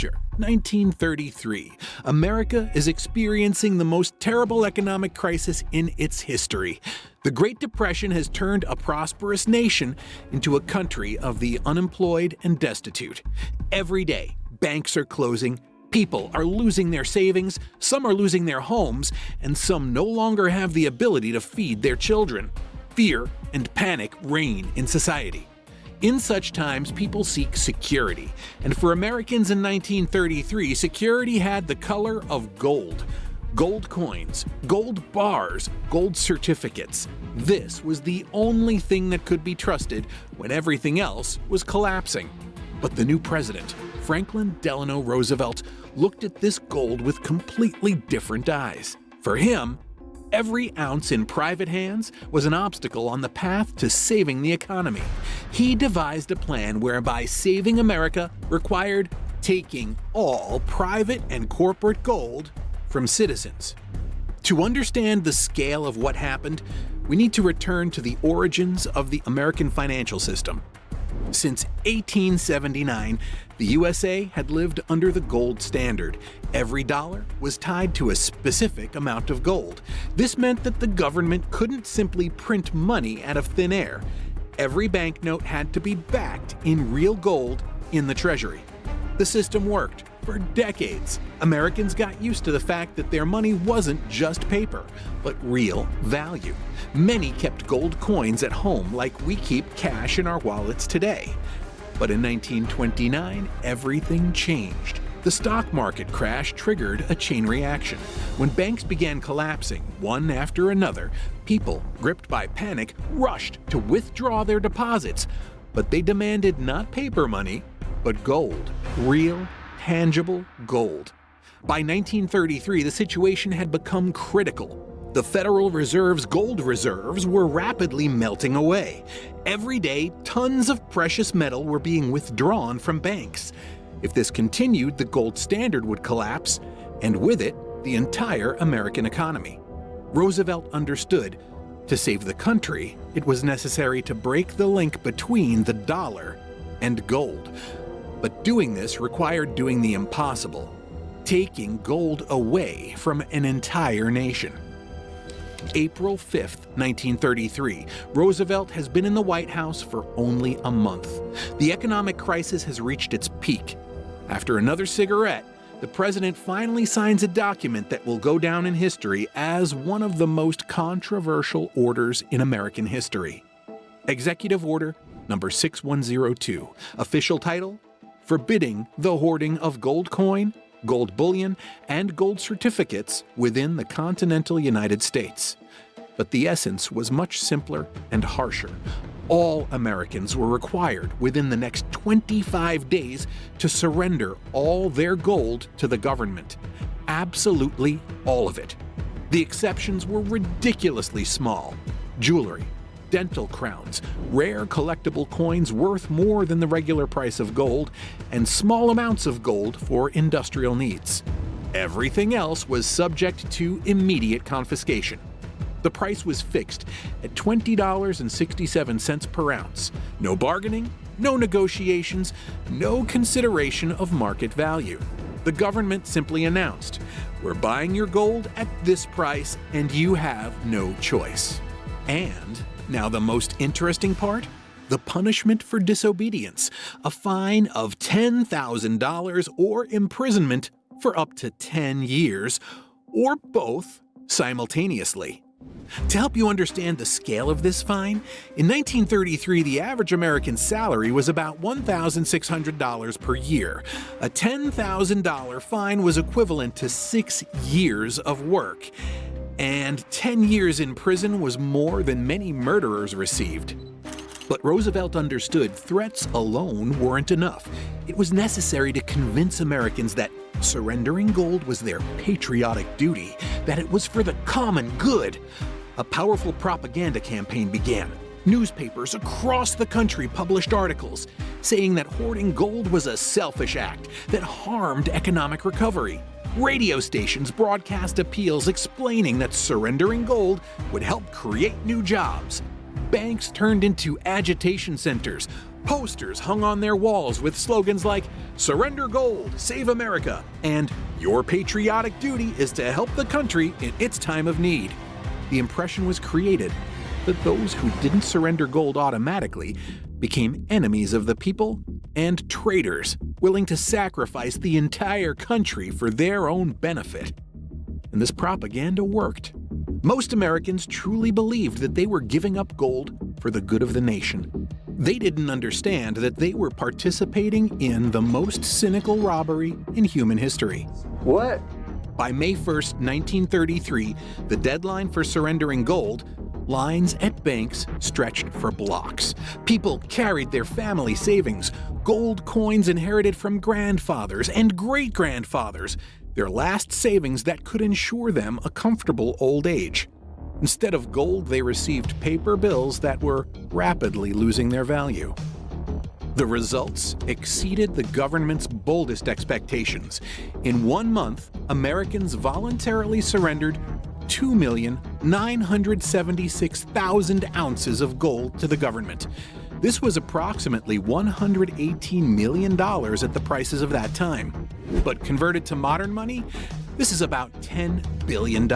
future, 1933. America is experiencing the most terrible economic crisis in its history. The Great Depression has turned a prosperous nation into a country of the unemployed and destitute. Every day, banks are closing, people are losing their savings, some are losing their homes, and some no longer have the ability to feed their children. Fear and panic reign in society. In such times, people seek security, and for Americans in 1933, security had the color of gold. Gold coins, gold bars, gold certificates. This was the only thing that could be trusted when everything else was collapsing. But the new president, Franklin Delano Roosevelt, looked at this gold with completely different eyes. For him, every ounce in private hands was an obstacle on the path to saving the economy. He devised a plan whereby saving America required taking all private and corporate gold from citizens. To understand the scale of what happened, we need to return to the origins of the American financial system. Since 1879, the USA had lived under the gold standard. Every dollar was tied to a specific amount of gold. This meant that the government couldn't simply print money out of thin air. Every banknote had to be backed in real gold in the Treasury. The system worked for decades. Americans got used to the fact that their money wasn't just paper, but real value. Many kept gold coins at home like we keep cash in our wallets today. But in 1929, everything changed. The stock market crash triggered a chain reaction. When banks began collapsing, one after another, people, gripped by panic, rushed to withdraw their deposits. But they demanded not paper money, but gold. Real, tangible gold. By 1933, the situation had become critical. The Federal Reserve's gold reserves were rapidly melting away. Every day, tons of precious metal were being withdrawn from banks. If this continued, the gold standard would collapse, and with it, the entire American economy. Roosevelt understood, to save the country, it was necessary to break the link between the dollar and gold. But doing this required doing the impossible, taking gold away from an entire nation. April 5, 1933, Roosevelt has been in the White House for only a month. The economic crisis has reached its peak. After another cigarette, the president finally signs a document that will go down in history as one of the most controversial orders in American history. Executive Order Number 6102. Official title: Forbidding the hoarding of gold coin, gold bullion, and gold certificates within the continental United States. But the essence was much simpler and harsher. All Americans were required within the next 25 days to surrender all their gold to the government. Absolutely all of it. The exceptions were ridiculously small. Jewelry, dental crowns, rare collectible coins worth more than the regular price of gold, and small amounts of gold for industrial needs. Everything else was subject to immediate confiscation. The price was fixed at $20.67 per ounce. No bargaining, no negotiations, no consideration of market value. The government simply announced, "We're buying your gold at this price and you have no choice." And now the most interesting part? The punishment for disobedience, a fine of $10,000 or imprisonment for up to 10 years, or both simultaneously. To help you understand the scale of this fine, in 1933 the average American salary was about $1,600 per year. A $10,000 fine was equivalent to 6 years of work. And 10 years in prison was more than many murderers received. But Roosevelt understood threats alone weren't enough. It was necessary to convince Americans that surrendering gold was their patriotic duty, that it was for the common good. A powerful propaganda campaign began. Newspapers across the country published articles saying that hoarding gold was a selfish act that harmed economic recovery. Radio stations broadcast appeals explaining that surrendering gold would help create new jobs. Banks turned into agitation centers. Posters hung on their walls with slogans like, "Surrender gold, save America," and "Your patriotic duty is to help the country in its time of need." The impression was created that those who didn't surrender gold automatically became enemies of the people and traitors, willing to sacrifice the entire country for their own benefit. And this propaganda worked. Most Americans truly believed that they were giving up gold for the good of the nation. They didn't understand that they were participating in the most cynical robbery in human history. What? By May 1st, 1933, the deadline for surrendering gold, lines at banks stretched for blocks. People carried their family savings, gold coins inherited from grandfathers and great-grandfathers, their last savings that could ensure them a comfortable old age. Instead of gold, they received paper bills that were rapidly losing their value. The results exceeded the government's boldest expectations. In 1 month, Americans voluntarily surrendered 2,976,000 ounces of gold to the government. This was approximately $118 million at the prices of that time. But converted to modern money, this is about $10 billion.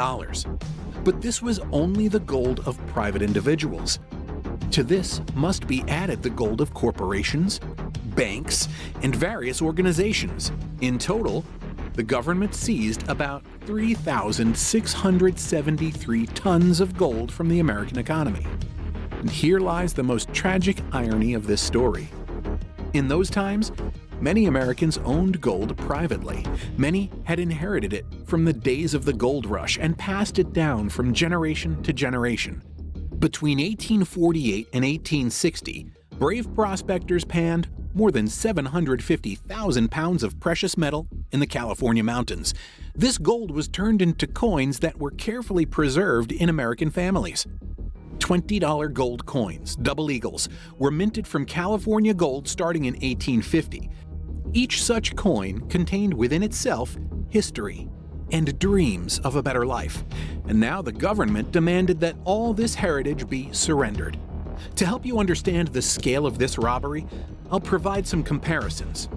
But this was only the gold of private individuals. To this must be added the gold of corporations, banks, and various organizations. In total, the government seized about 3,673 tons of gold from the American economy. And here lies the most tragic irony of this story. In those times, many Americans owned gold privately. Many had inherited it from the days of the gold rush and passed it down from generation to generation. Between 1848 and 1860, brave prospectors panned more than 750,000 pounds of precious metal in the California mountains. This gold was turned into coins that were carefully preserved in American families. $20 gold coins, double eagles, were minted from California gold starting in 1850. Each such coin contained within itself history and dreams of a better life. And now the government demanded that all this heritage be surrendered. To help you understand the scale of this robbery, I'll provide some comparisons.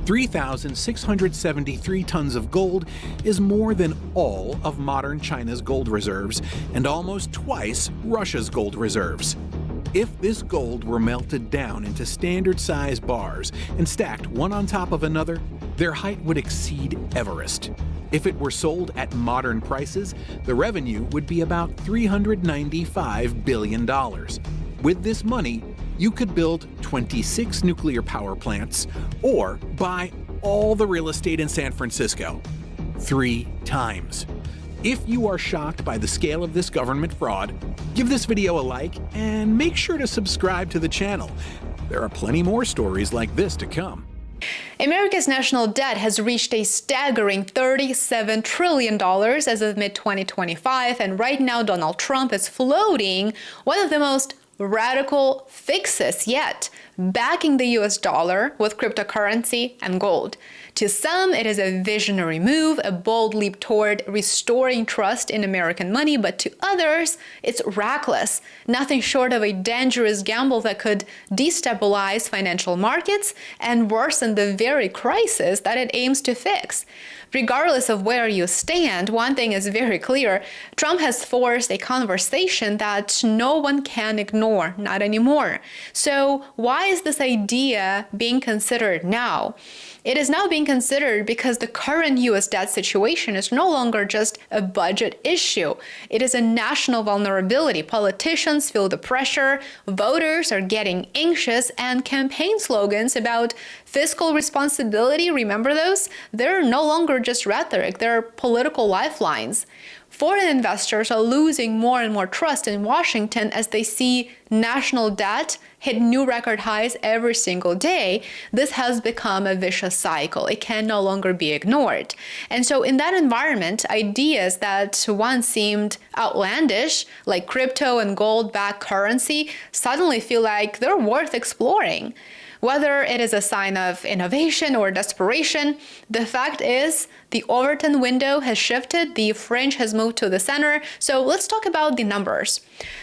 3,673 tons of gold is more than all of modern China's gold reserves and almost twice Russia's gold reserves. If this gold were melted down into standard-size bars and stacked one on top of another, their height would exceed Everest. If it were sold at modern prices, the revenue would be about $395 billion. With this money, you could build 26 nuclear power plants or buy all the real estate in San Francisco 3 times. If you are shocked by the scale of this government fraud, give this video a like and make sure to subscribe to the channel. There are plenty more stories like this to come. America's national debt has reached a staggering $37 trillion as of mid-2025, and right now Donald Trump is floating one of the most radical fixes yet, backing the US dollar with cryptocurrency and gold. To some, it is a visionary move, a bold leap toward restoring trust in American money, but to others, it's reckless, nothing short of a dangerous gamble that could destabilize financial markets and worsen the very crisis that it aims to fix. Regardless of where you stand, one thing is very clear: Trump has forced a conversation that no one can ignore, not anymore. So why is this idea being considered now? It is now being considered because the current U.S. debt situation is no longer just a budget issue. It is a national vulnerability. Politicians feel the pressure, voters are getting anxious, and campaign slogans about fiscal responsibility, remember those? They're no longer just rhetoric, they're political lifelines. Foreign investors are losing more and more trust in Washington as they see national debt hit new record highs every single day. This has become a vicious cycle. It can no longer be ignored. And so in that environment, ideas that once seemed outlandish, like crypto and gold-backed currency, suddenly feel like they're worth exploring. Whether it is a sign of innovation or desperation, the fact is the Overton window has shifted, the fringe has moved to the center. So let's talk about the numbers.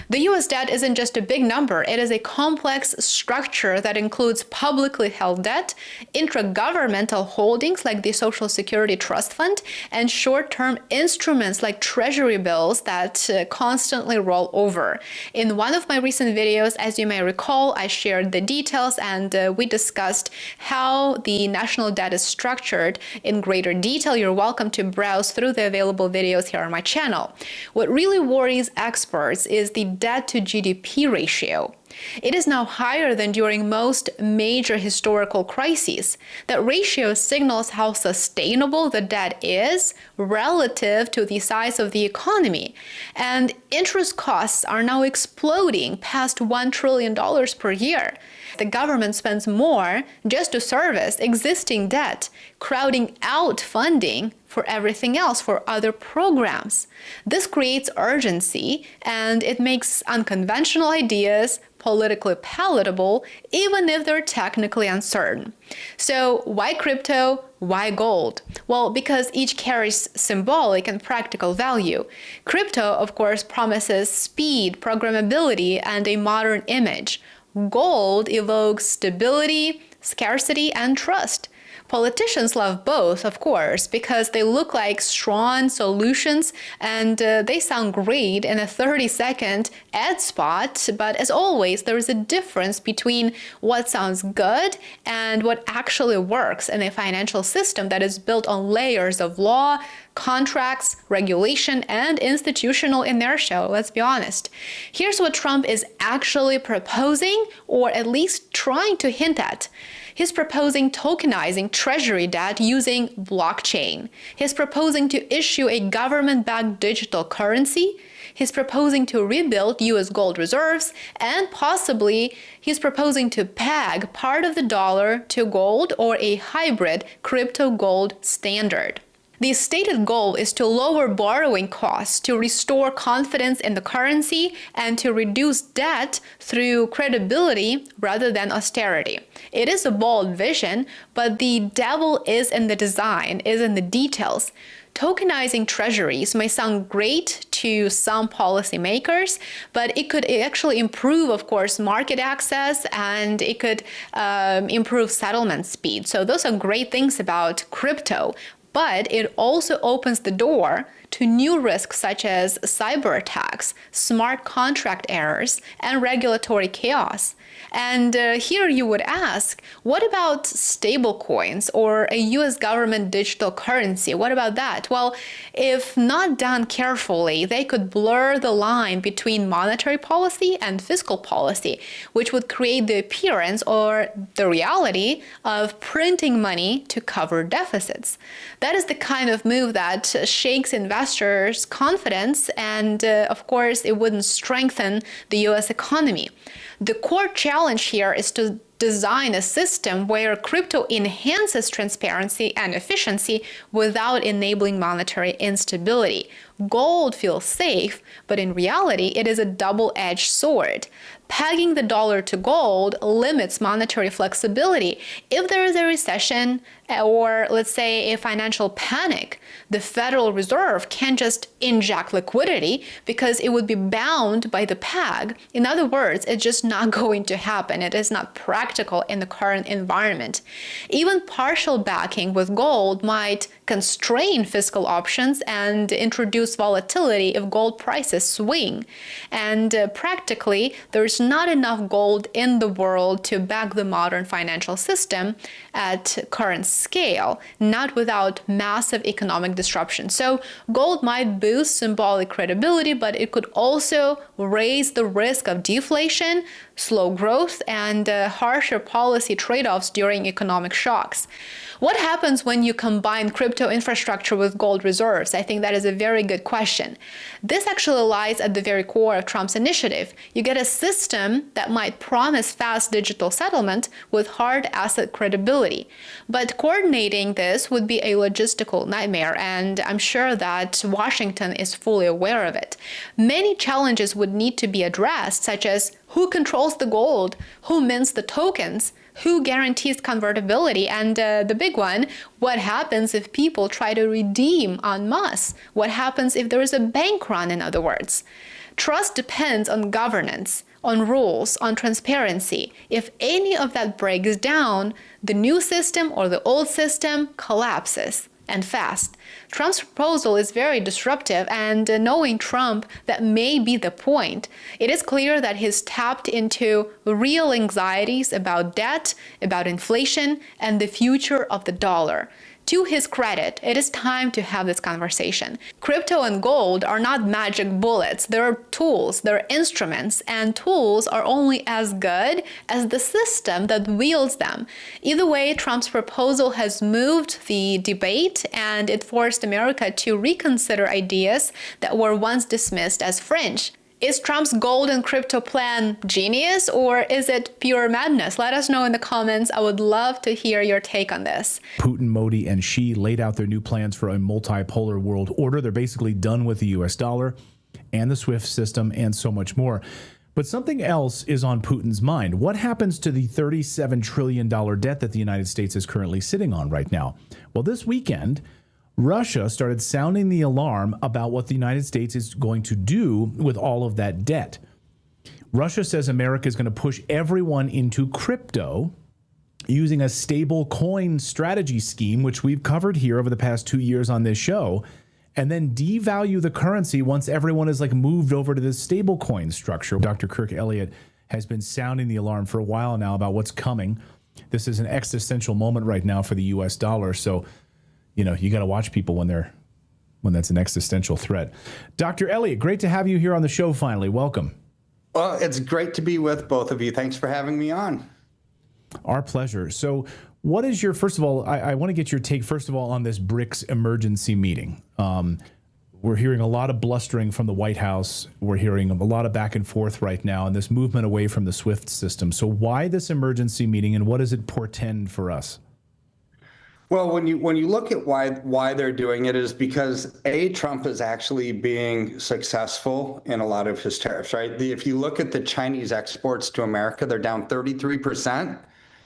The US debt isn't just a big number, it is a complex structure that includes publicly held debt, intragovernmental holdings like the Social Security Trust Fund, and short-term instruments like treasury bills that constantly roll over. In one of my recent videos, as you may recall, I shared the details and we discussed how the national debt is structured in greater detail. You're welcome to browse through the available videos here on my channel. What really worries experts is the debt to GDP ratio. It is now higher than during most major historical crises. That ratio signals how sustainable the debt is relative to the size of the economy. And interest costs are now exploding past $1 trillion per year. The government spends more just to service existing debt, crowding out funding for everything else, for other programs. This creates urgency and it makes unconventional ideas politically palatable, even if they're technically uncertain. So why crypto? Why gold? Well, because each carries symbolic and practical value. Crypto, of course, promises speed, programmability, and a modern image. Gold evokes stability, scarcity, and trust. Politicians love both, of course, because they look like strong solutions and they sound great in a 30-second ad spot. But as always, there is a difference between what sounds good and what actually works in a financial system that is built on layers of law, contracts, regulation, and institutional inertia, let's be honest. Here's what Trump is actually proposing, or at least trying to hint at. He's proposing tokenizing treasury debt using blockchain. He's proposing to issue a government-backed digital currency. He's proposing to rebuild US gold reserves, and possibly he's proposing to peg part of the dollar to gold or a hybrid crypto-gold standard. The stated goal is to lower borrowing costs, to restore confidence in the currency, and to reduce debt through credibility rather than austerity. It is a bold vision, but the devil is in the design, is in the details. Tokenizing treasuries may sound great to some policymakers, but it could actually improve, of course, market access, and it could improve settlement speed. So those are great things about crypto. But it also opens the door to new risks such as cyber attacks, smart contract errors, and regulatory chaos. And here you would ask, what about stablecoins or a US government digital currency? What about that? Well, if not done carefully, they could blur the line between monetary policy and fiscal policy, which would create the appearance or the reality of printing money to cover deficits. That is the kind of move that shakes investors' confidence, and of course, it wouldn't strengthen the US economy. The core challenge here is to design a system where crypto enhances transparency and efficiency without enabling monetary instability. Gold feels safe, but in reality, it is a double-edged sword. Pegging the dollar to gold limits monetary flexibility. If there is a recession or, let's say, a financial panic, the Federal Reserve can't just inject liquidity because it would be bound by the peg. In other words, it's just not going to happen. It is not practical in the current environment. Even partial backing with gold might constrain fiscal options and introduce volatility if gold prices swing. And practically, there's not enough gold in the world to back the modern financial system at current scale, not without massive economic disruption. So gold might boost symbolic credibility, but it could also raise the risk of deflation, slow growth, and harsher policy trade-offs during economic shocks. What happens when you combine crypto infrastructure with gold reserves? I think that is a very good question. This actually lies at the very core of Trump's initiative. You get a system that might promise fast digital settlement with hard asset credibility. But coordinating this would be a logistical nightmare, and I'm sure that Washington is fully aware of it. Many challenges would need to be addressed, such as who controls the gold, who mints the tokens, Who guarantees convertibility? And the big one, what happens if people try to redeem en masse? What happens if there is a bank run, in other words? Trust depends on governance, on rules, on transparency. If any of that breaks down, the new system or the old system collapses, and fast. Trump's proposal is very disruptive, and knowing Trump, that may be the point. It is clear that he's tapped into real anxieties about debt, about inflation, and the future of the dollar. To his credit, it is time to have this conversation. Crypto and gold are not magic bullets. They're tools, they're instruments, and tools are only as good as the system that wields them. Either way, Trump's proposal has moved the debate, and it forced America to reconsider ideas that were once dismissed as fringe. Is Trump's gold and crypto plan genius, or is it pure madness? Let us know in the comments. I would love to hear your take on this. Putin, Modi, and Xi laid out their new plans for a multipolar world order. They're basically done with the U.S. dollar and the SWIFT system and so much more. But something else is on Putin's mind. What happens to the $37 trillion debt that the United States is currently sitting on right now? Well, this weekend, Russia started sounding the alarm about what the United States is going to do with all of that debt. Russia says America is going to push everyone into crypto using a stable coin strategy scheme, which we've covered here over the past 2 years on this show, and then devalue the currency once everyone is moved over to this stable coin structure. Dr. Kirk Elliott has been sounding the alarm for a while now about what's coming. This is an existential moment right now for the U.S. dollar. So, you got to watch people when that's an existential threat. Dr. Elliott, great to have you here on the show finally. Welcome. Well, it's great to be with both of you. Thanks for having me on. Our pleasure. So what is your, first of all, I want to get your take, first of all, on this BRICS emergency meeting. We're hearing a lot of blustering from the White House. We're hearing a lot of back and forth right now and this movement away from the SWIFT system. So why this emergency meeting, and what does it portend for us? Well, when you look at why they're doing it, is because Trump is actually being successful in a lot of his tariffs, right? If you look at the Chinese exports to America, they're down 33%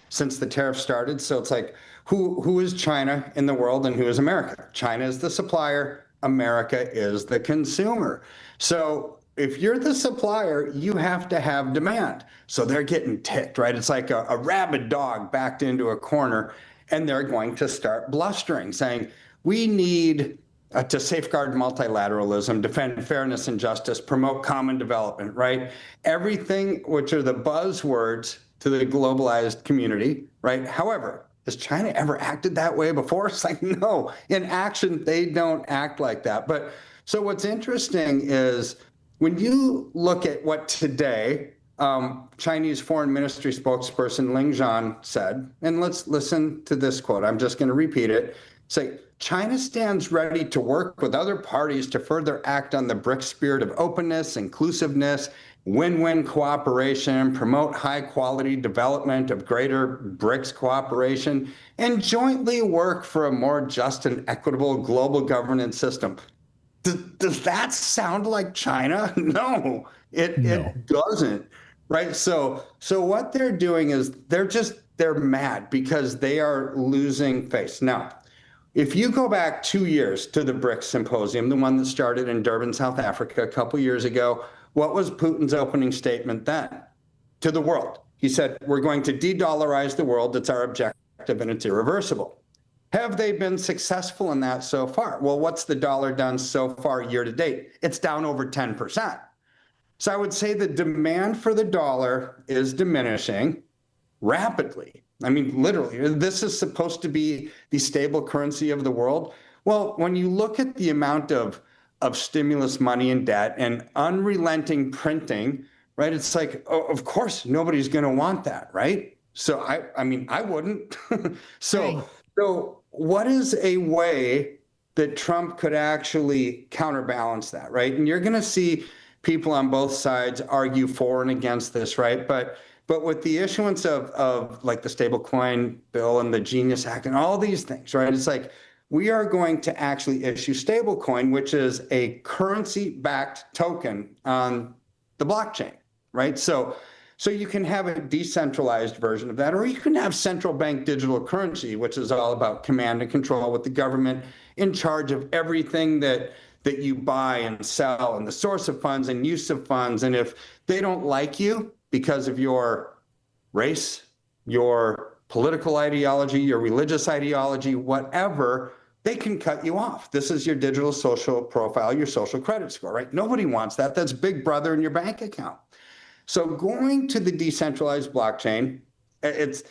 since the tariff started. So it's like, who is China in the world and who is America? China is the supplier, America is the consumer. So if you're the supplier, you have to have demand. So they're getting ticked, right? It's like a rabid dog backed into a corner. And they're going to start blustering, saying, we need to safeguard multilateralism, defend fairness and justice, promote common development, right? Everything which are the buzzwords to the globalized community, right? However, has China ever acted that way before? It's like, no, in action, they don't act like that. But so what's interesting is when you look at what today, Chinese Foreign Ministry spokesperson Ling Zhan said, and let's listen to this quote. I'm just going to repeat it. Say, China stands ready to work with other parties to further act on the BRICS spirit of openness, inclusiveness, win-win cooperation, promote high-quality development of greater BRICS cooperation, and jointly work for a more just and equitable global governance system. Does that sound like China? No, it doesn't. Right. So what they're doing is they're mad because they are losing face. Now, if you go back 2 years to the BRICS symposium, the one that started in Durban, South Africa, a couple years ago, what was Putin's opening statement then to the world? He said, we're going to de-dollarize the world. It's our objective and it's irreversible. Have they been successful in that so far? Well, what's the dollar done so far year to date? It's down over 10%. So I would say the demand for the dollar is diminishing rapidly. I mean, literally, this is supposed to be the stable currency of the world. Well, when you look at the amount of stimulus money and debt and unrelenting printing, right? It's like, oh, of course, nobody's going to want that, right? So I mean, I wouldn't. So what is a way that Trump could actually counterbalance that, right? And you're going to see people on both sides argue for and against this, right? But with the issuance of like the stablecoin bill and the Genius Act and all these things, right? It's like we are going to actually issue stablecoin, which is a currency-backed token on the blockchain, right? So So you can have a decentralized version of that, or you can have central bank digital currency, which is all about command and control with the government in charge of everything that you buy and sell and the source of funds and use of funds. And if they don't like you because of your race, your political ideology, your religious ideology, whatever, they can cut you off. This is your digital social profile, your social credit score, right? Nobody wants that. That's Big Brother in your bank account. So going to the decentralized blockchain, it's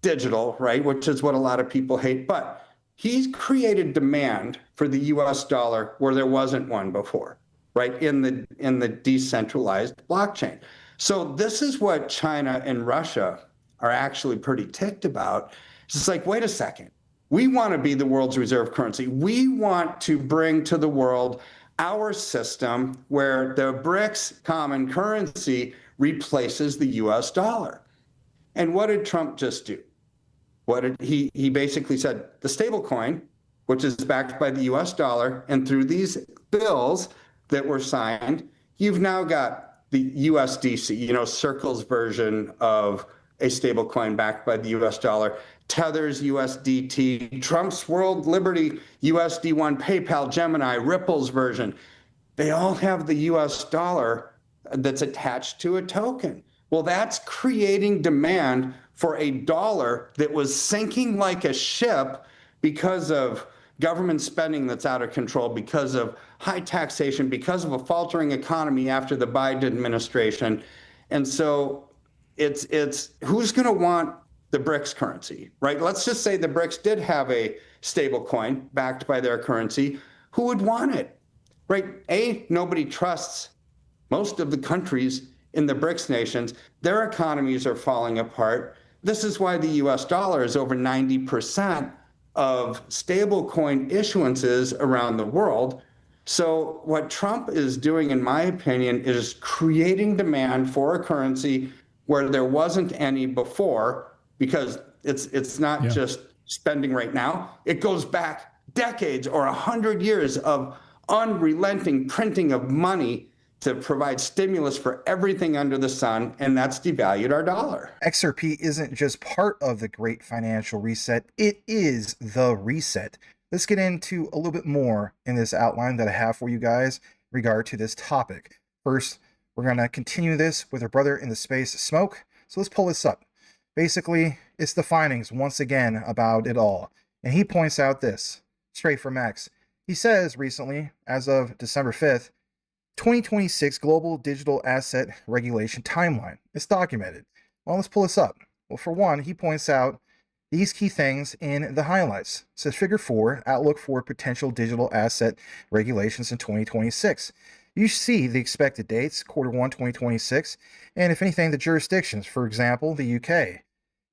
digital, right? Which is what a lot of people hate, but he's created demand for the US dollar where there wasn't one before, right? In the decentralized blockchain. So this is what China and Russia are actually pretty ticked about. It's just like, wait a second. We want to be the world's reserve currency. We want to bring to the world our system where the BRICS common currency replaces the US dollar. And what did Trump just do? He basically said the stable coin, which is backed by the US dollar, and through these bills that were signed, you've now got the USDC, Circle's version of a stable coin backed by the US dollar, Tether's USDT, Trump's World Liberty USD1, PayPal, Gemini, Ripple's version. They all have the US dollar that's attached to a token. Well, that's creating demand for a dollar that was sinking like a ship because of government spending that's out of control, because of high taxation, because of a faltering economy after the Biden administration. And so it's who's going to want the BRICS currency, right? Let's just say the BRICS did have a stable coin backed by their currency. Who would want it, right? Nobody trusts most of the countries in the BRICS nations. Their economies are falling apart. This is why the US dollar is over 90% of stablecoin issuances around the world. So what Trump is doing, in my opinion, is creating demand for a currency where there wasn't any before, because it's not just spending right now. It goes back decades or 100 years of unrelenting printing of money to provide stimulus for everything under the sun, and that's devalued our dollar. XRP isn't just part of the great financial reset, it is the reset. Let's get into a little bit more in this outline that I have for you guys in regard to this topic. First, we're going to continue this with our brother in the space, Smoke. So let's pull this up. Basically, it's the findings once again about it all. And he points out this, straight from X. He says recently, as of December 5th, 2026 Global Digital Asset Regulation Timeline. It's documented. Well, let's pull this up. Well, for one, he points out these key things in the highlights. It says Figure 4, Outlook for Potential Digital Asset Regulations in 2026. You see the expected dates, Q1 2026, and if anything, the jurisdictions, for example, the UK.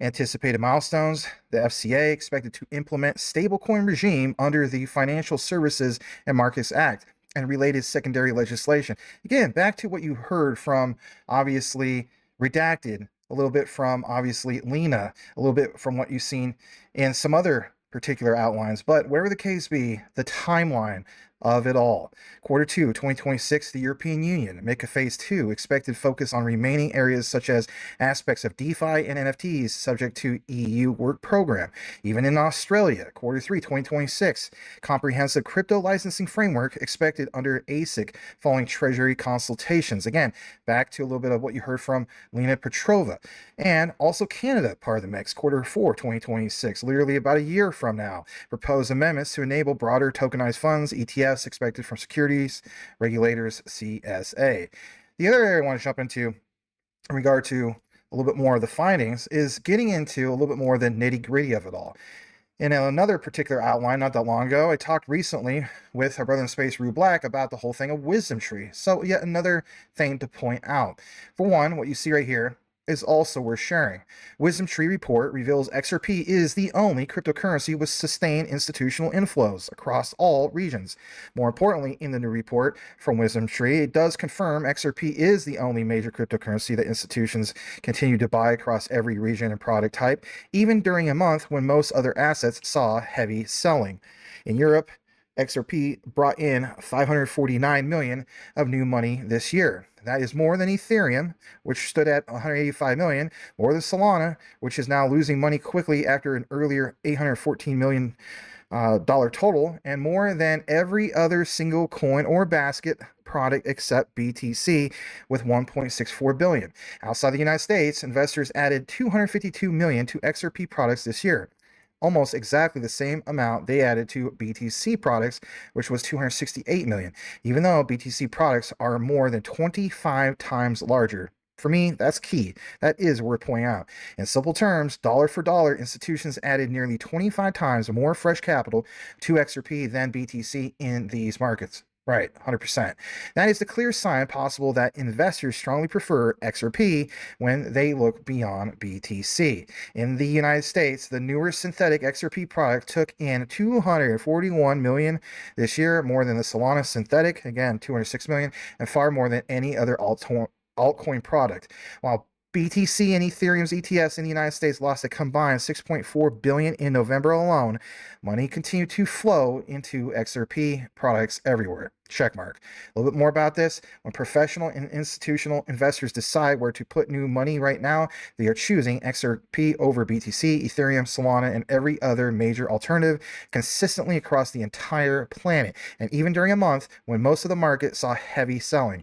Anticipated milestones, the FCA expected to implement stablecoin regime under the Financial Services and Markets Act and related secondary legislation. Again, back to what you heard from, obviously, Redacted, a little bit from, obviously, Lena, a little bit from what you've seen in some other particular outlines. But whatever the case be, the timeline of it all. Q2 2026, the European Union make a phase 2 expected focus on remaining areas such as aspects of DeFi and NFTs subject to EU work program. Even in Australia, Q3 2026, comprehensive crypto licensing framework expected under ASIC following Treasury consultations. Again, back to a little bit of what you heard from Lena Petrova. And also Canada, part of the mix, Q4 2026, literally about a year from now. Proposed amendments to enable broader tokenized funds, ETFs, expected from securities regulators, CSA. The other area I want to jump into in regard to a little bit more of the findings is getting into a little bit more of the nitty-gritty of it all. In another particular outline not that long ago, I talked recently with our brother in space, Rue Black, about the whole thing of Wisdomtree. So yet another thing to point out. For one, what you see right here is also worth sharing. Wisdomtree report reveals XRP is the only cryptocurrency with sustained institutional inflows across all regions. More importantly, in the new report from Wisdomtree, it does confirm XRP is the only major cryptocurrency that institutions continue to buy across every region and product type, even during a month when most other assets saw heavy selling. In Europe, XRP brought in 549 million of new money this year. That is more than Ethereum, which stood at 185 million, or the Solana, which is now losing money quickly after an earlier 814 million dollar total, and more than every other single coin or basket product except BTC with 1.64 billion. Outside the United States, investors added 252 million to XRP products this year, almost exactly the same amount they added to BTC products, which was 268 million, even though BTC products are more than 25 times larger. For me, that's key. That is worth pointing out. In simple terms, dollar for dollar, institutions added nearly 25 times more fresh capital to XRP than BTC in these markets. Right, 100%. That is the clear sign possible that investors strongly prefer XRP when they look beyond BTC. In the United States, the newer synthetic XRP product took in 241 million this year, more than the Solana synthetic, again, 206 million, and far more than any other altcoin product. While BTC and Ethereum's ETFs in the United States lost a combined 6.4 billion in November alone, money continued to flow into XRP products everywhere. Checkmark. A little bit more about this. When professional and institutional investors decide where to put new money right now, they are choosing XRP over BTC, Ethereum, Solana, and every other major alternative consistently across the entire planet, and even during a month when most of the market saw heavy selling.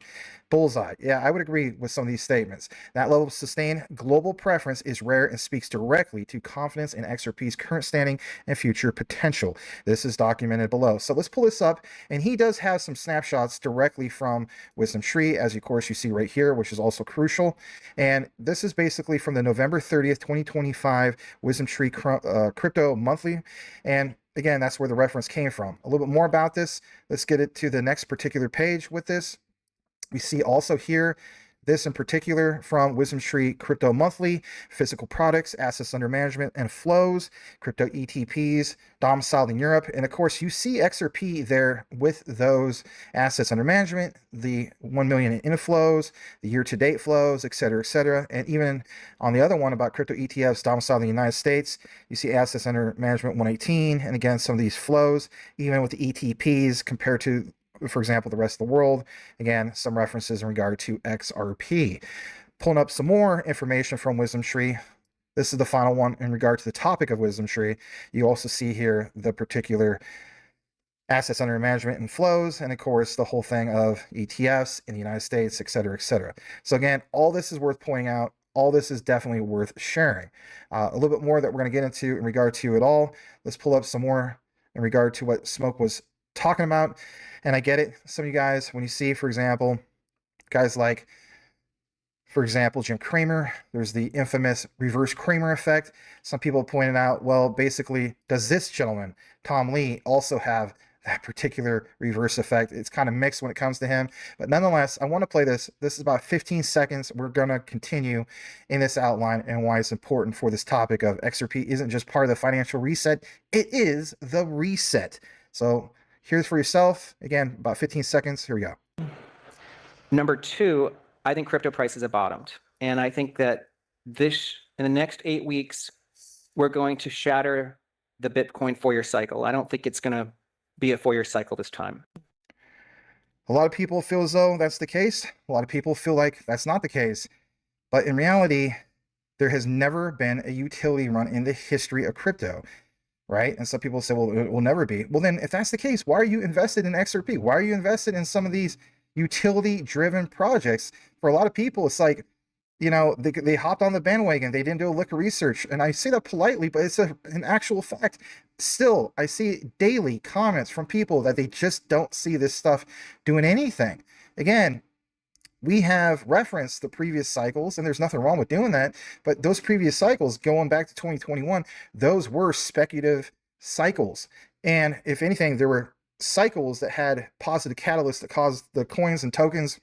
Bullseye. Yeah, I would agree with some of these statements. That level of sustained global preference is rare and speaks directly to confidence in XRP's current standing and future potential. This is documented below. So let's pull this up. And he does have some snapshots directly from Wisdomtree, as of course you see right here, which is also crucial. And this is basically from the November 30th, 2025 Wisdomtree Crypto Monthly. And again, that's where the reference came from. A little bit more about this. Let's get it to the next particular page with this. We see also here, this in particular from Wisdomtree Crypto Monthly, physical products, assets under management, and flows, crypto ETPs, domiciled in Europe. And of course, you see XRP there with those assets under management, the 1 million in inflows, the year-to-date flows, et cetera, and even on the other one about crypto ETFs domiciled in the United States, you see assets under management 118, and again, some of these flows, even with the ETPs compared to, for example, the rest of the world. Again, some references in regard to XRP. Pulling up some more information from Wisdomtree. This is the final one in regard to the topic of Wisdomtree. You also see here the particular assets under management and flows, and of course, the whole thing of ETFs in the United States, et cetera, et cetera. So again, all this is worth pointing out. All this is definitely worth sharing. A little bit more that we're going to get into in regard to it all. Let's pull up some more in regard to what Smoke was talking about. And I get it. Some of you guys, when you see, for example, guys like, for example, Jim Cramer, there's the infamous reverse Cramer effect. Some people pointed out, well, basically, does this gentleman, Tom Lee, also have that particular reverse effect? It's kind of mixed when it comes to him. But nonetheless, I want to play this. This is about 15 seconds. We're going to continue in this outline and why it's important for this topic of XRP isn't just part of the financial reset. It is the reset. So here's for yourself. Again, about 15 seconds. Here we go. Number two, I think crypto prices have bottomed. And I think that in the next 8 weeks, we're going to shatter the Bitcoin 4-year cycle. I don't think it's going to be a 4-year cycle this time. A lot of people feel as though that's the case. A lot of people feel like that's not the case. But in reality, there has never been a utility run in the history of crypto. Right? And some people say, well, it will never be. Well, then if that's the case, why are you invested in XRP? Why are you invested in some of these utility-driven projects? For a lot of people, it's like, you know, they hopped on the bandwagon. They didn't do a lick of research. And I say that politely, but it's an actual fact. Still, I see daily comments from people that they just don't see this stuff doing anything. Again, we have referenced the previous cycles, and there's nothing wrong with doing that, but those previous cycles, going back to 2021, those were speculative cycles. And if anything, there were cycles that had positive catalysts that caused the coins and tokens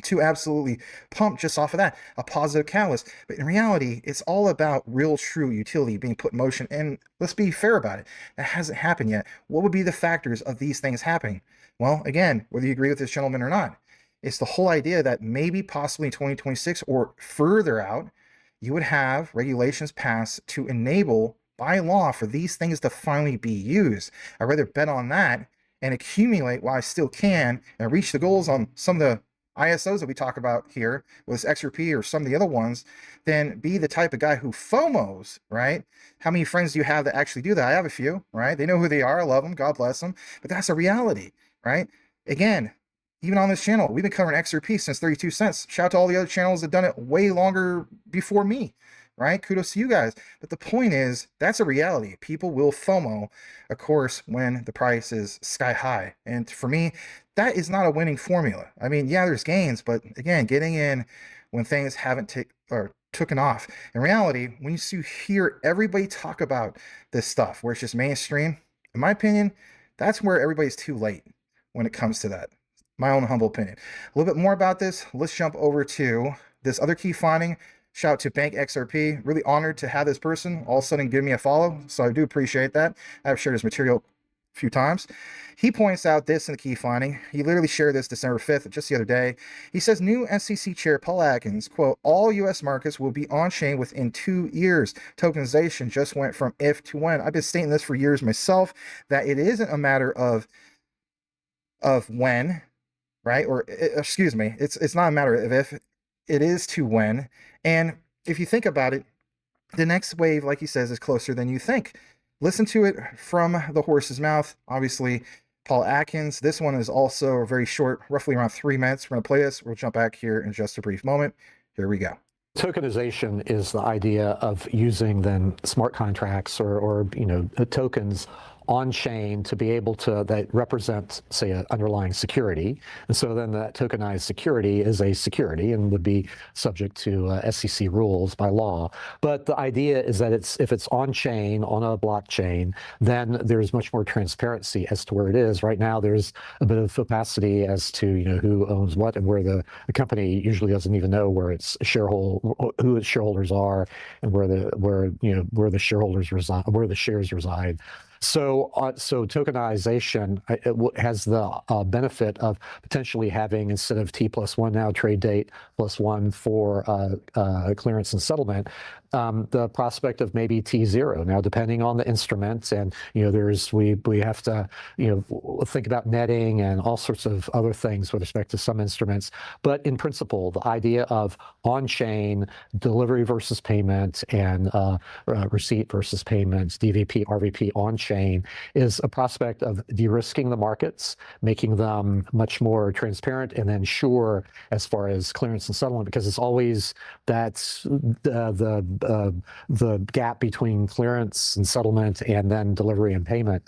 to absolutely pump just off of that, a positive catalyst. But in reality, it's all about real, true utility being put in motion. And let's be fair about it. That hasn't happened yet. What would be the factors of these things happening? Well, again, whether you agree with this gentleman or not, it's the whole idea that maybe possibly in 2026 or further out, you would have regulations passed to enable by law for these things to finally be used. I'd rather bet on that and accumulate while I still can and reach the goals on some of the ISOs that we talk about here, with XRP or some of the other ones, then be the type of guy who FOMOs, right? How many friends do you have that actually do that? I have a few, right? They know who they are. I love them. God bless them. But that's a reality, right? Again, even on this channel, we've been covering XRP since 32 cents. Shout out to all the other channels that have done it way longer before me, right? Kudos to you guys. But the point is, that's a reality. People will FOMO, of course, when the price is sky high. And for me, that is not a winning formula. I mean, yeah, there's gains, but again, getting in when things haven't taken off. In reality, when you hear everybody talk about this stuff, where it's just mainstream, in my opinion, that's where everybody's too late when it comes to that. My own humble opinion. A little bit more about this. Let's jump over to this other key finding. Shout out to BankXRP. Really honored to have this person all of a sudden give me a follow. So I do appreciate that. I've shared his material a few times. He points out this in the key finding. He literally shared this December 5th, just the other day. He says, new SEC Chair Paul Atkins, quote, all U.S. markets will be on-chain within 2 years. Tokenization just went from if to when. I've been stating this for years myself, that it isn't a matter of when, right? Or excuse me, it's not a matter of if, it is to when. And if you think about it, the next wave, like he says, is closer than you think. Listen to it from the horse's mouth. Obviously, Paul Atkins. This one is also very short, roughly around 3 minutes. We're going to play this. We'll jump back here in just a brief moment. Here we go. Tokenization is the idea of using then smart contracts or tokens on chain to be able to, that represent, say, an underlying security. And so then that tokenized security is a security and would be subject to SEC rules by law. But the idea is that if it's on chain, on a blockchain, then there's much more transparency as to where it is. Right now, there's a bit of opacity as to who owns what, and where the company usually doesn't even know where its who its shareholders are, and where the shareholders reside, where the shares reside. So tokenization has the benefit of potentially having, instead of T+1 now, trade date +1 for clearance and settlement, the prospect of maybe T0. Now, depending on the instrument, and we have to think about netting and all sorts of other things with respect to some instruments. But in principle, the idea of on-chain delivery versus payment and receipt versus payments, DVP, RVP on-chain, is a prospect of de-risking the markets, making them much more transparent and then sure as far as clearance and settlement, because it's always that's the gap between clearance and settlement and then delivery and payment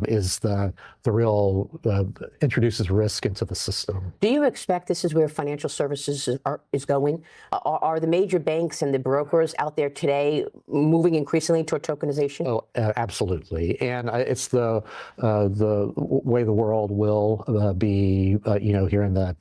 is the real introduces risk into the system. Do you expect this is where financial services is going? Are the major banks and the brokers out there today moving increasingly toward tokenization? Oh, absolutely. And it's the way the world will be, here in the,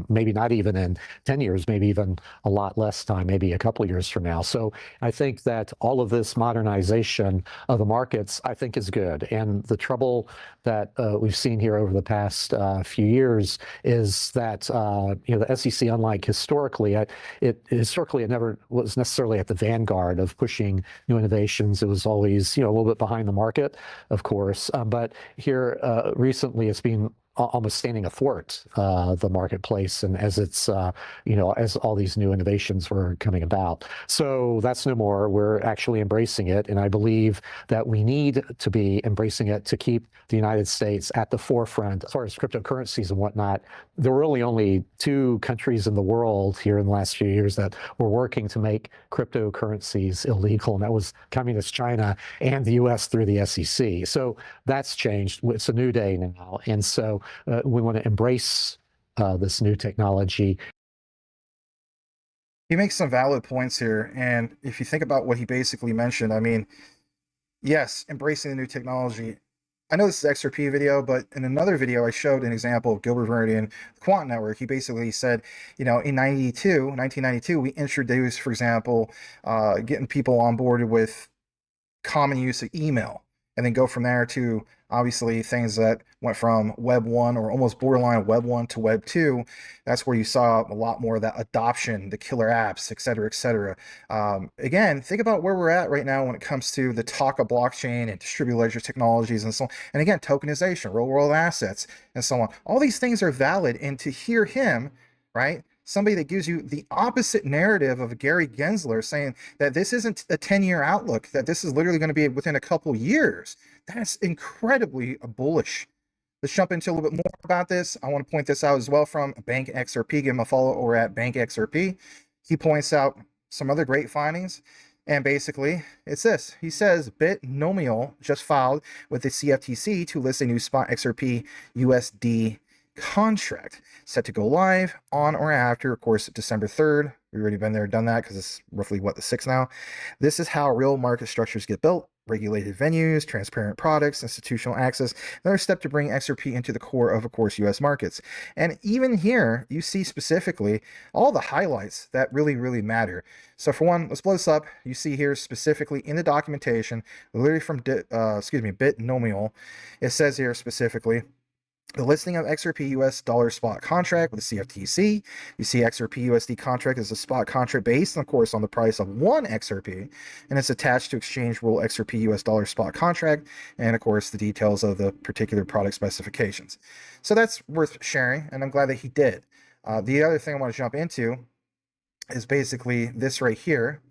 maybe not even in 10 years, maybe even a lot less time, maybe a couple of years from now. So I think that all of this modernization of the markets, I think, is good. And the trouble that we've seen here over the past few years is that, the SEC, unlike historically, it never was necessarily at the vanguard of pushing new innovations. It was always, a little bit behind the market, of course. But here recently, it's been almost standing athwart the marketplace, and as it's as all these new innovations were coming about. So that's no more. We're actually embracing it, and I believe that we need to be embracing it to keep the United States at the forefront as far as cryptocurrencies and whatnot. There were really only 2 countries in the world here in the last few years that were working to make cryptocurrencies illegal, and that was Communist China and the U.S. through the SEC. So that's changed. It's a new day now, and so we want to embrace this new technology. He makes some valid points here, and if you think about what he basically mentioned, yes, embracing the new technology. I know this is XRP video, but in another video I showed an example of Gilbert Verdian, the Quant Network. He basically said, in 1992, we introduced, for example, getting people onboarded with common use of email. and then go from there to obviously things that went from Web 1 or almost borderline Web 1 to Web 2. That's where you saw a lot more of that adoption, the killer apps, et cetera, et cetera. Again, think about where we're at right now when it comes to the talk of blockchain and distributed ledger technologies and so on. And again, tokenization, real world assets, and so on. All these things are valid. And to hear him, right? Somebody that gives you the opposite narrative of Gary Gensler saying that this isn't a 10-year outlook, that this is literally going to be within a couple years. That's incredibly bullish. Let's jump into a little bit more about this. I want to point this out as well from BankXRP. Give him a follow over at BankXRP. He points out some other great findings. And basically, it's this. He says Bitnomial just filed with the CFTC to list a new spot XRP USD contract set to go live on or after, of course, December 3rd. We've already been there, done that, because it's roughly, what, the 6th now. This is how real market structures get built. Regulated venues, transparent products, institutional access. Another step to bring XRP into the core of course, U.S. markets. And even here, you see specifically all the highlights that really, really matter. So for one, let's blow this up. You see here specifically in the documentation, literally from Bitnomial, it says here specifically, the listing of XRP US dollar spot contract with the CFTC. You see XRP USD contract is a spot contract based, of course, on the price of one XRP, and it's attached to exchange rule XRP US dollar spot contract, and of course, the details of the particular product specifications. So that's worth sharing, and I'm glad that he did. The other thing I want to jump into is basically this right here.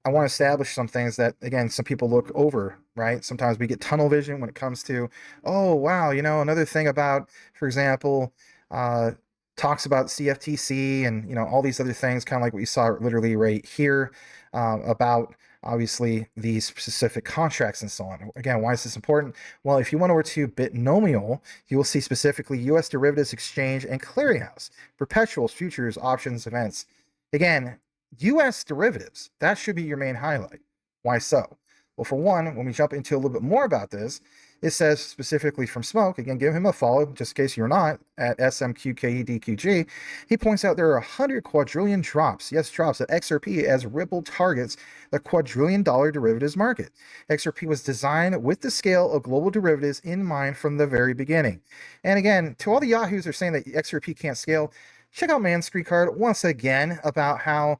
I want to establish some things that, again, some people look over, right? Sometimes we get tunnel vision when it comes to, oh, wow, you know, another thing about, for example, talks about CFTC and, you know, all these other things, kind of like what you saw literally right here about, obviously, these specific contracts and so on. Again, why is this important? Well, if you went over to Bitnomial, you will see specifically U.S. derivatives exchange and clearinghouse, perpetuals, futures, options, events. Again, U.S. derivatives, that should be your main highlight. Why so? Well, for one, when we jump into a little bit more about this, it says specifically from Smoke, again, give him a follow, just in case you're not, at SMQKE DQG, he points out there are 100 quadrillion drops, yes, drops, that XRP as Ripple targets the quadrillion-dollar derivatives market. XRP was designed with the scale of global derivatives in mind from the very beginning. And again, to all the yahoos who are saying that XRP can't scale, check out Man's screen card once again about how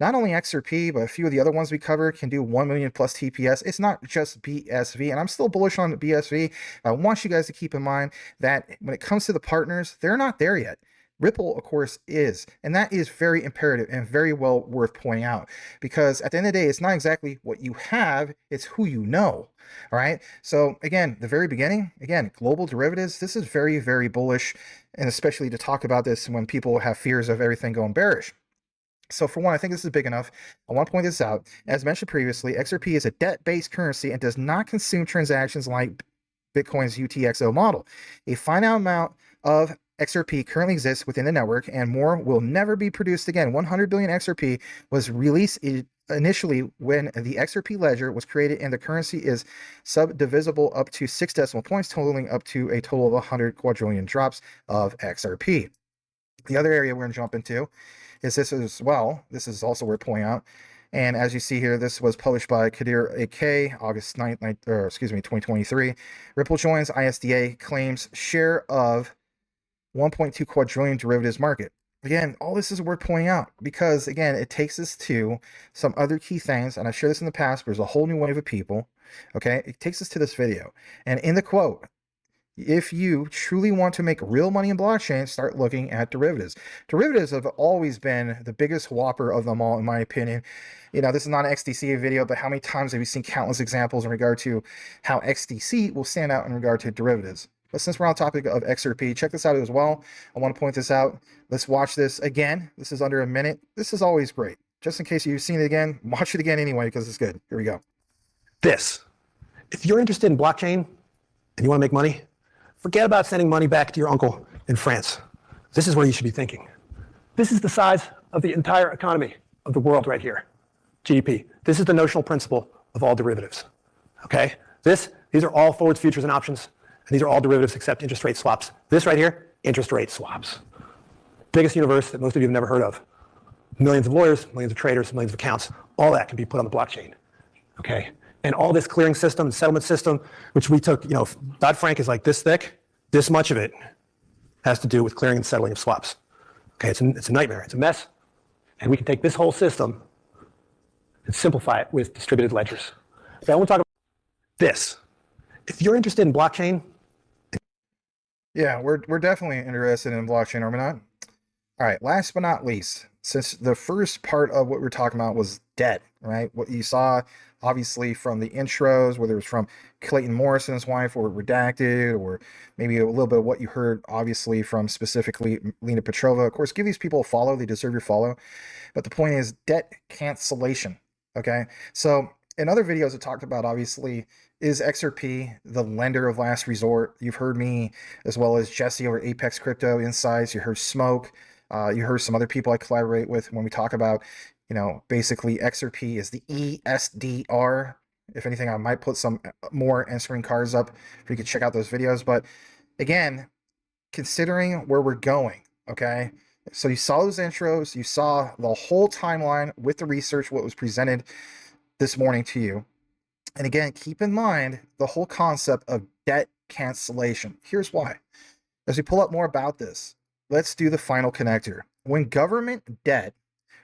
not only XRP, but a few of the other ones we cover can do 1 million plus TPS. It's not just BSV, and I'm still bullish on the BSV. I want you guys to keep in mind that when it comes to the partners, they're not there yet. Ripple, of course, is, and that is very imperative and very well worth pointing out, because at the end of the day, it's not exactly what you have, it's who you know. All right. So again, the very beginning, again, global derivatives, this is very, very bullish, and especially to talk about this when people have fears of everything going bearish. So for one, I think this is big enough. I want to point this out. As mentioned previously, XRP is a debt-based currency and does not consume transactions like Bitcoin's UTXO model. A finite amount of XRP currently exists within the network, and more will never be produced again. 100 billion XRP was released initially when the XRP ledger was created, and the currency is subdivisible up to 6 decimal points, totaling up to a total of 100 quadrillion drops of XRP. The other area we're going to jump into is this as well. This is also worth pointing out. And as you see here, this was published by Kadir AK, August 9th, 2023. Ripple joins ISDA, claims share of 1.2 quadrillion derivatives market. Again, all this is worth pointing out because, again, it takes us to some other key things. And I've shared this in the past, but there's a whole new wave of people. Okay, it takes us to this video. And in the quote, if you truly want to make real money in blockchain, start looking at derivatives. Derivatives have always been the biggest whopper of them all, in my opinion. You know, this is not an XDC video, but how many times have you seen countless examples in regard to how XDC will stand out in regard to derivatives? But since we're on the topic of XRP, check this out as well. I want to point this out. Let's watch this again. This is under a minute. This is always great. Just in case you've seen it again, watch it again anyway, because it's good. Here we go. If you're interested in blockchain and you want to make money, forget about sending money back to your uncle in France. This is where you should be thinking. This is the size of the entire economy of the world right here, GDP. This is the notional principle of all derivatives, okay? These are all forwards, futures, and options, and these are all derivatives except interest rate swaps. This right here, interest rate swaps. Biggest universe that most of you have never heard of. Millions of lawyers, millions of traders, millions of accounts, all that can be put on the blockchain, okay? And all this clearing system, settlement system, which we took, Dodd-Frank is like this thick, this much of it has to do with clearing and settling of swaps. Okay, it's a nightmare, it's a mess. And we can take this whole system and simplify it with distributed ledgers. Okay, I want to talk about this. If you're interested in blockchain. Yeah, we're definitely interested in blockchain, are we not? All right, last but not least, since the first part of what we're talking about was debt, right? What you saw, obviously, from the intros, whether it was from Clayton Morrison's wife or Redacted, or maybe a little bit of what you heard, obviously, from specifically Lena Petrova. Of course, give these people a follow. They deserve your follow. But the point is debt cancellation, okay? So in other videos, I talked about, obviously, is XRP the lender of last resort? You've heard me, as well as Jesse over Apex Crypto Insights. You heard Smoke. You heard some other people I collaborate with when we talk about, basically XRP is the ESDR. If anything, I might put some more answering cards up for you could check out those videos. But again, considering where we're going, okay? So you saw those intros, you saw the whole timeline with the research, what was presented this morning to you. And again, keep in mind the whole concept of debt cancellation. Here's why. As we pull up more about this, let's do the final connector. When government debt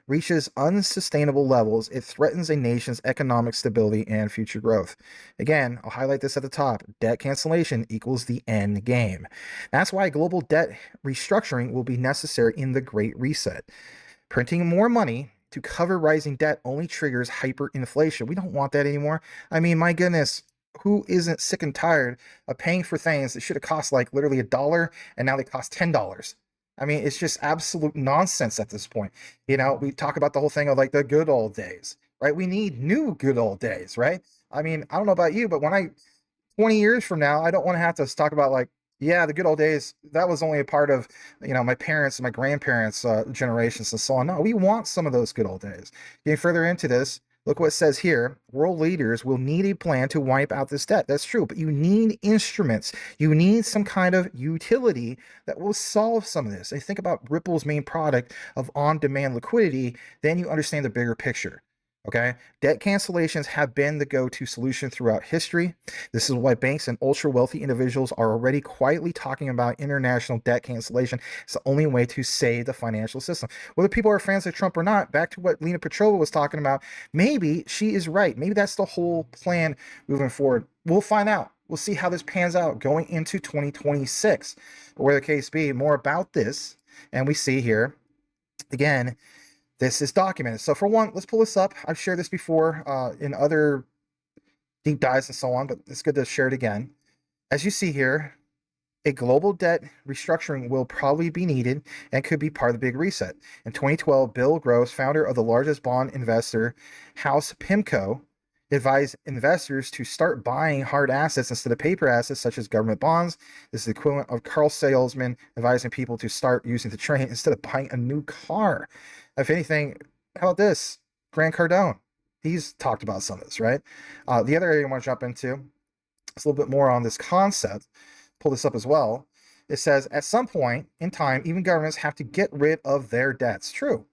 reaches unsustainable levels, it threatens a nation's economic stability and future growth. Again, I'll highlight this at the top. Debt cancellation equals the end game. That's why global debt restructuring will be necessary in the Great Reset. Printing more money to cover rising debt only triggers hyperinflation. We don't want that anymore. I mean, my goodness, who isn't sick and tired of paying for things that should have cost like literally $1 and now they cost $10? I mean, it's just absolute nonsense at this point. We talk about the whole thing of like the good old days, right? We need new good old days, right? I mean, I don't know about you, but 20 years from now, I don't want to have to talk about like, yeah, the good old days, that was only a part of, my parents and my grandparents' generations and so on. No, we want some of those good old days. Getting further into this, look what it says here. World leaders will need a plan to wipe out this debt. That's true, but you need instruments. You need some kind of utility that will solve some of this. And think about Ripple's main product of on-demand liquidity, then you understand the bigger picture. Okay, debt cancellations have been the go-to solution throughout history. This is why banks and ultra-wealthy individuals are already quietly talking about international debt cancellation. It's the only way to save the financial system. Whether people are fans of Trump or not, back to what Lena Petrova was talking about, maybe she is right. Maybe that's the whole plan moving forward. We'll find out. We'll see how this pans out going into 2026. But where the case be, more about this, and we see here, again, this is documented. So for one, let's pull this up. I've shared this before in other deep dives and so on, but it's good to share it again. As you see here, a global debt restructuring will probably be needed and could be part of the big reset. In 2012, Bill Gross, founder of the largest bond investor house PIMCO, advised investors to start buying hard assets instead of paper assets such as government bonds. This is the equivalent of Carl Salesman advising people to start using the train instead of buying a new car. If anything, how about this? Grant Cardone. He's talked about some of this, right? The other area I want to jump into is a little bit more on this concept. Pull this up as well. It says, at some point in time, even governments have to get rid of their debts. True.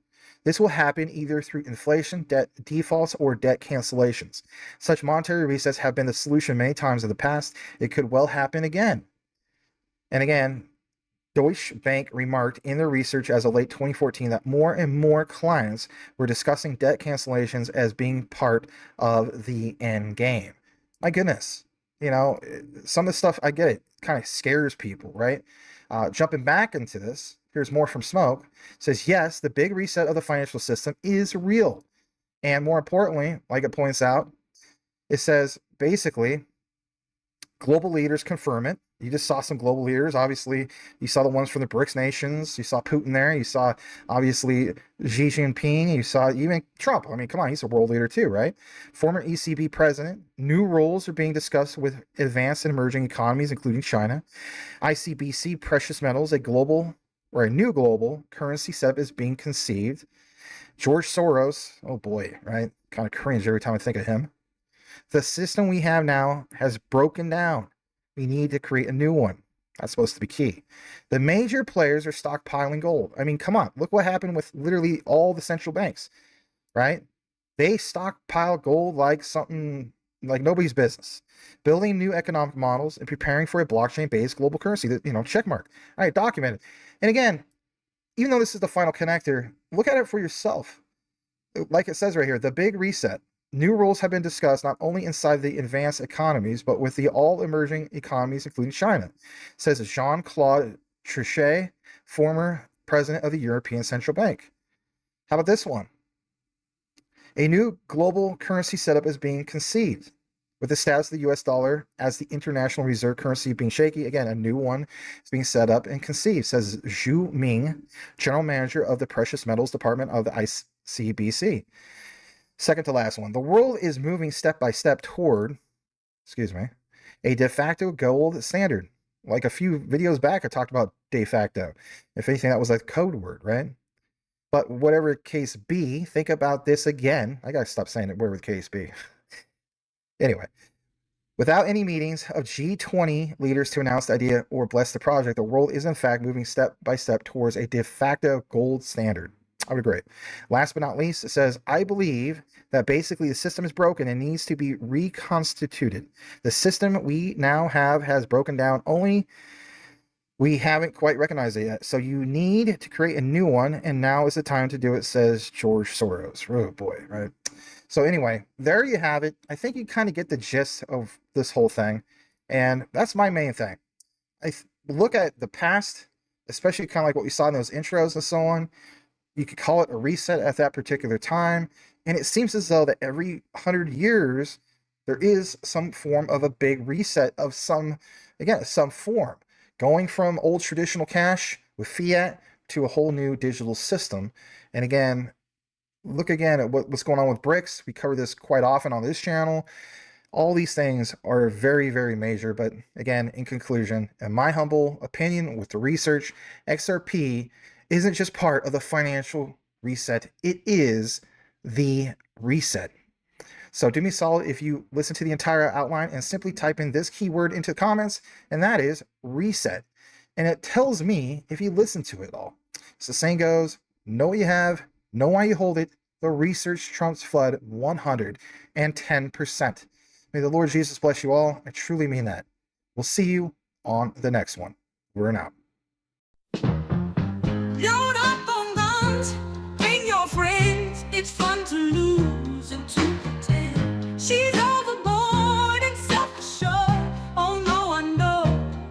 This will happen either through inflation, debt defaults, or debt cancellations. Such monetary resets have been the solution many times in the past. It could well happen again. And again, Deutsche Bank remarked in their research as of late 2014 that more and more clients were discussing debt cancellations as being part of the end game. My goodness, some of the stuff, I get it, kind of scares people, right? Jumping back into this, here's more from Smoke. It says, yes, the big reset of the financial system is real. And more importantly, like it points out, it says basically, global leaders confirm it. You just saw some global leaders. Obviously, you saw the ones from the BRICS nations. You saw Putin there. You saw, obviously, Xi Jinping. You saw even Trump. I mean, come on, he's a world leader too, right? Former ECB president. New rules are being discussed with advanced and emerging economies, including China. ICBC precious metals, a new global currency setup is being conceived. George Soros, oh boy, right? Kind of cringe every time I think of him. The system we have now has broken down. We need to create a new one. That's supposed to be key. The major players are stockpiling gold. I mean, come on. Look what happened with literally all the central banks, right? They stockpile gold like something like nobody's business. Building new economic models and preparing for a blockchain-based global currency that, check mark. All right, documented. And again, even though this is the final connector, look at it for yourself. Like it says right here, the big reset. New rules have been discussed not only inside the advanced economies, but with the all emerging economies, including China, says Jean-Claude Trichet, former president of the European Central Bank. How about this one? A new global currency setup is being conceived, with the status of the U.S. dollar as the international reserve currency being shaky. Again, a new one is being set up and conceived, says Zhu Ming, general manager of the precious metals department of the ICBC. Second to last one. The world is moving step by step toward, a de facto gold standard. Like a few videos back, I talked about de facto. If anything, that was a code word, right? But whatever the case be, think about this again. I gotta stop saying it, whatever the case be. Anyway, without any meetings of G20 leaders to announce the idea or bless the project, the world is in fact moving step by step towards a de facto gold standard. I would agree. Last but not least, it says, I believe that basically the system is broken and needs to be reconstituted. The system we now have has broken down, only we haven't quite recognized it yet. So you need to create a new one, and now is the time to do it, says George Soros. Oh boy, right? So anyway, there you have it. I think you kind of get the gist of this whole thing, and that's my main thing. Look at the past, especially kind of like what we saw in those intros and so on. You could call it a reset at that particular time. And it seems as though that every 100 years, there is some form of a big reset of some form. Going from old traditional cash with fiat to a whole new digital system. And again, look again at what's going on with BRICS. We cover this quite often on this channel. All these things are very, very major. But again, in conclusion, in my humble opinion with the research, XRP isn't just part of the financial reset. It is the reset. So do me a solid if you listen to the entire outline and simply type in this keyword into the comments, and that is reset. And it tells me if you listen to it all. So the saying goes, know what you have, know why you hold it. The research trumps FUD 110%. May the Lord Jesus bless you all. I truly mean that. We'll see you on the next one. We're out. Load up on guns, bring your friends. It's fun to lose and to pretend. She's overboard and self-assured. Oh no, I know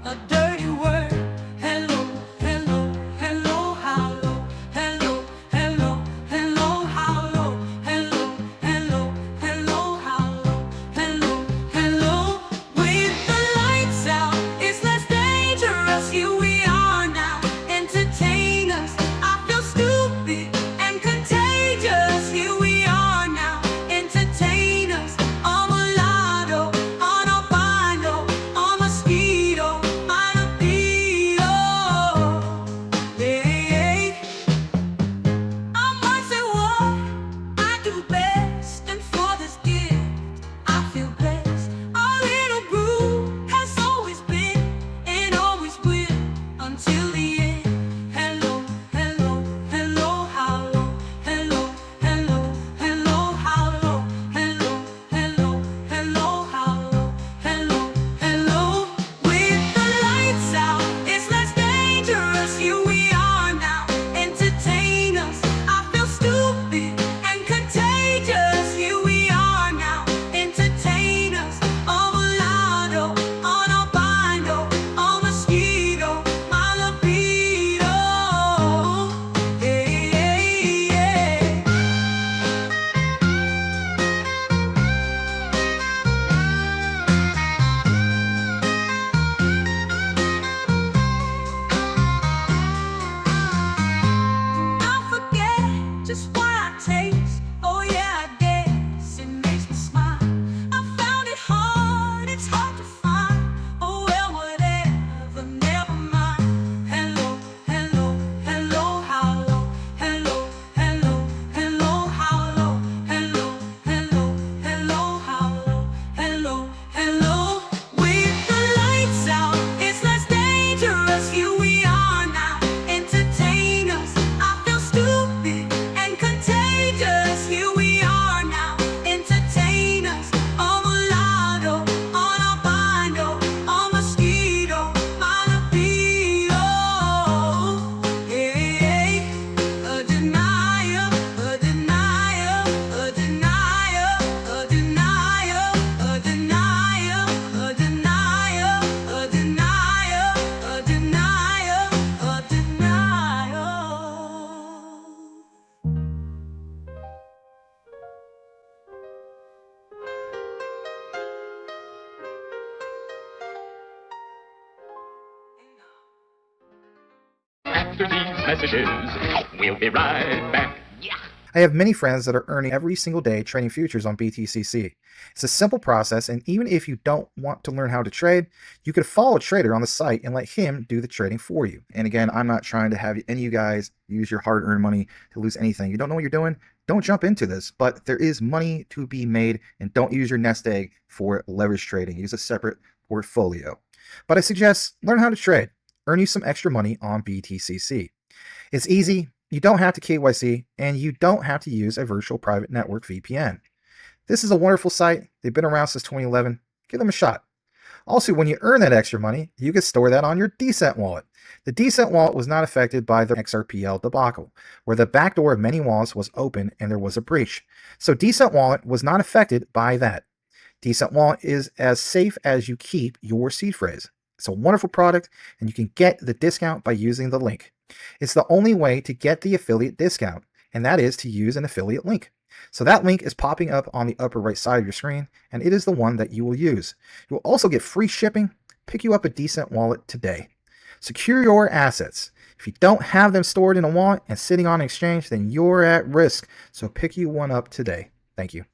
a dirty word. Hello, hello, hello, how low. Hello, hello, hello, how low. Hello, hello, hello, how low. Hello, hello. With the lights out, it's less dangerous. Here we are. after these messages. We'll be right back. I have many friends that are earning every single day trading futures on BTCC. It's a simple process, and even if you don't want to learn how to trade, you could follow a trader on the site and let him do the trading for you. And again, I'm not trying to have any of you guys use your hard-earned money to lose anything. You don't know what you're doing? Don't jump into this, but there is money to be made, and don't use your nest egg for leverage trading. Use a separate portfolio. But I suggest learn how to trade. Earn you some extra money on BTCC. It's easy. You don't have to KYC, and you don't have to use a virtual private network VPN. This is a wonderful site. They've been around since 2011. Give them a shot. Also, when you earn that extra money, you can store that on your Decent wallet. The Decent wallet was not affected by the XRPL debacle, where the backdoor of many wallets was open and there was a breach. So Decent wallet was not affected by that. Decent wallet is as safe as you keep your seed phrase. It's a wonderful product, and you can get the discount by using the link. It's the only way to get the affiliate discount, and that is to use an affiliate link. So that link is popping up on the upper right side of your screen, and it is the one that you will use. You will also get free shipping. Pick you up a Decent wallet today. Secure your assets. If you don't have them stored in a wallet and sitting on an exchange, then you're at risk. So pick you one up today. Thank you.